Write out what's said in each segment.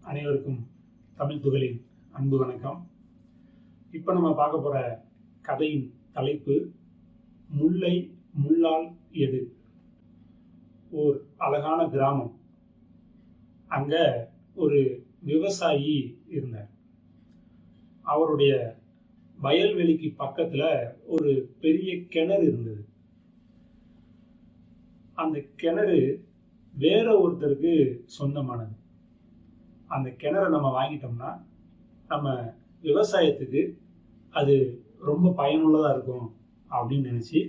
அனைவருக்கும் தமிழ் துகளின் அன்பு வணக்கம். இப்போ நம்ம பார்க்க போகிற கதையின் தலைப்பு முல்லை முள்ளால் எடு. ஓர் அழகான கிராமம். அங்கே ஒரு விவசாயி இருந்தார். அவருடைய வயல்வெளிக்கு பக்கத்தில் ஒரு பெரிய கிணறு இருந்தது. அந்த கிணறு வேற ஒருத்தருக்கு சொந்தமானது. அந்த கிணறை நம்ம வாங்கிட்டோம்னா நம்ம விவசாயத்துக்கு அது ரொம்ப பயனுள்ளதாக இருக்கும் அப்படின்னு நினச்சி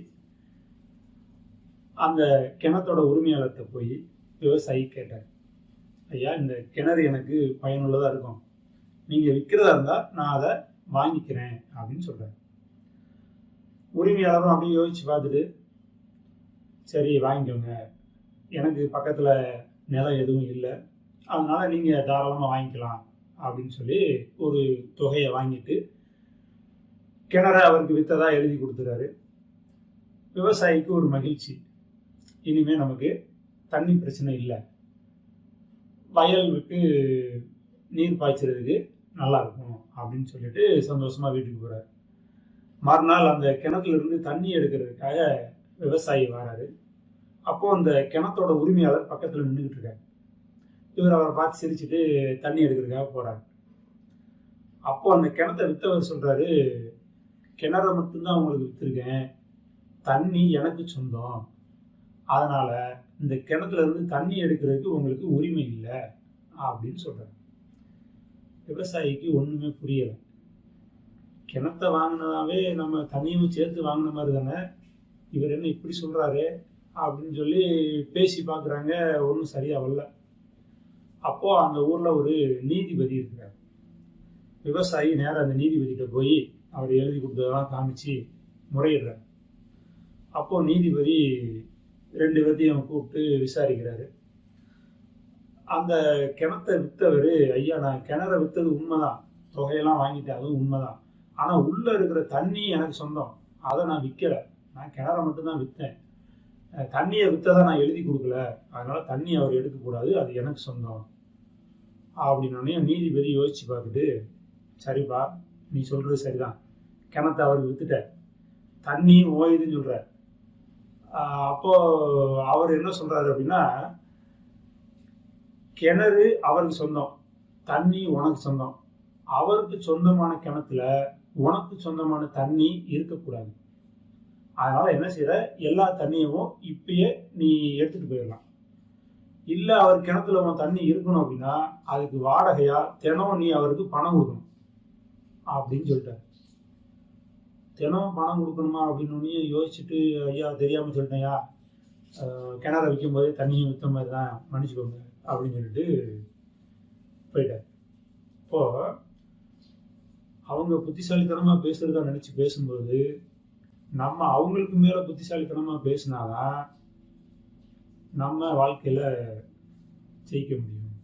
அந்த கிணத்தோட உரிமையாளர்கிட்ட போய் விவசாயி கேட்டார், ஐயா, இந்த கிணறு எனக்கு பயனுள்ளதாக இருக்கும், நீங்கள் விற்கிறதா இருந்தால் நான் அதை வாங்கிக்கிறேன் அப்படின்னு சொல்கிறார். உரிமையாளரும் அப்படியே யோசிச்சு பார்த்துட்டு, சரி வாங்கிக்கோங்க, எனக்கு பக்கத்தில் நிலம் எதுவும் இல்லை, அதனால நீங்கள் தாராளமாக வாங்கிக்கலாம் அப்படின்னு சொல்லி ஒரு தொகையை வாங்கிட்டு கிணறை அவருக்கு விற்றதாக எழுதி கொடுத்துறாரு. விவசாயிக்கு ஒரு மகிழ்ச்சி, இனிமேல் நமக்கு தண்ணி பிரச்சனை இல்லை, வயலுக்கு நீர் பாய்ச்சறதுக்கு நல்லா இருக்கும் அப்படின்னு சொல்லிட்டு சந்தோஷமாக வீட்டுக்கு போகிறார். மறுநாள் அந்த கிணத்துல இருந்து தண்ணி எடுக்கிறதுக்காக விவசாயி வராரு. அப்போது அந்த கிணத்தோட உரிமையாளர் பக்கத்தில் நின்றுக்கிட்டு இருக்காரு. இவர் அவரை பார்த்து சிரிச்சுட்டு தண்ணி எடுக்கிறதுக்காக போகிறார். அப்போ அந்த கிணத்தை விற்றவர் சொல்கிறாரு, கிணறை மட்டும்தான் உங்களுக்கு விற்றுருக்கேன், தண்ணி எனக்கு சொந்தம், அதனால் இந்த கிணத்துல இருந்து தண்ணி எடுக்கிறதுக்கு உங்களுக்கு உரிமை இல்லை அப்படின்னு சொல்கிறார். விவசாயிக்கு ஒன்றுமே புரியலை. கிணத்தை வாங்கினதாவே நம்ம தண்ணியும் சேர்த்து வாங்கின மாதிரி தானே, இவர் என்ன இப்படி சொல்கிறாரு அப்படின்னு சொல்லி பேசி பார்க்குறாங்க. ஒன்றும் சரியாக வரல. அப்போது அந்த ஊரில் ஒரு நீதிபதி இருக்கிறார். விவசாயி நேராக அந்த நீதிபதிகிட்ட போய் அவர் எழுதி கொடுத்ததெல்லாம் காமிச்சு முறையிடுறார். அப்போது நீதிபதி 2 பேர்த்தையும் கூப்பிட்டு விசாரிக்கிறாரு. அந்த கிணத்தை விற்றவர், ஐயா, நான் கிணறை விற்றது உண்மைதான், தொகையெல்லாம் வாங்கிட்டேன், அதுவும் உண்மைதான், ஆனால் உள்ளே இருக்கிற தண்ணி எனக்கு சொந்தம், அதை நான் விற்கலை, நான் கிணறை மட்டும்தான் விற்றேன், தண்ணியை விற்றதை நான் எழுதி கொடுக்கல, அதனால் தண்ணி அவர் எடுக்கக்கூடாது, அது எனக்கு சொந்தம் அப்படின்னோடனே நீதிபதி யோசித்து பார்த்துட்டு, சரிப்பா, நீ சொல்கிறது சரிதான், கிணத்தை அவருக்கு விற்றுட்ட, தண்ணியும் ஓயுதுன்னு சொல்கிறார். அப்போது அவர் என்ன சொல்கிறாரு அப்படின்னா, கிணறு அவருக்கு சொந்தம், தண்ணி உனக்கு சொந்தம், அவருக்கு சொந்தமான கிணத்துல உனக்கு சொந்தமான தண்ணி இருக்கக்கூடாது, அதனால் என்ன செய்கிற, எல்லா தண்ணியவும் இப்பயே நீ எடுத்துகிட்டு போயிடலாம், இல்லை அவர் கிணத்துல உன் தண்ணி இருக்கணும் அப்படின்னா அதுக்கு வாடகையாக தினம் நீ அவருக்கு பணம் கொடுக்கணும் அப்படின்னு சொல்லிட்டார். தினம் பணம் கொடுக்கணுமா அப்படின்னு யோசிச்சுட்டு, ஐயா தெரியாமல் சொல்லிட்டேன்யா, கிணற விற்கும் போதே தண்ணியும் விற்ற மாதிரி தான், மன்னிச்சுக்கோங்க அப்படின்னு சொல்லிட்டு போயிட்டார். இப்போது அவங்க புத்திசாலித்தனமாக பேசுகிறதா நினச்சி பேசும்போது நம்ம அவங்களுக்கு மேலே புத்திசாலித்தனமாக பேசினாதான் நம்ம வாழ்க்கையில் ஜெயிக்க முடியும்.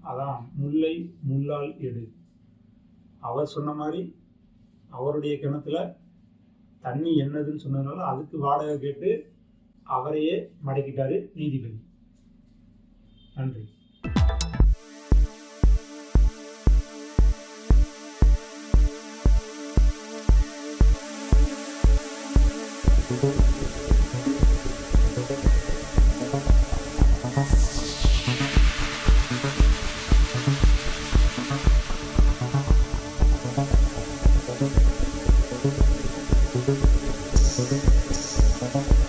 அதான் முல்லை முள்ளால் எடு. அவர் சொன்ன மாதிரி அவருடைய கிணத்துல தண்ணி என்னதுன்னு சொன்னதுனால அதுக்கு வாடகை கேட்டு அவரையே மடக்கிட்டாரு நீதிபதி. நன்றி. Thank you.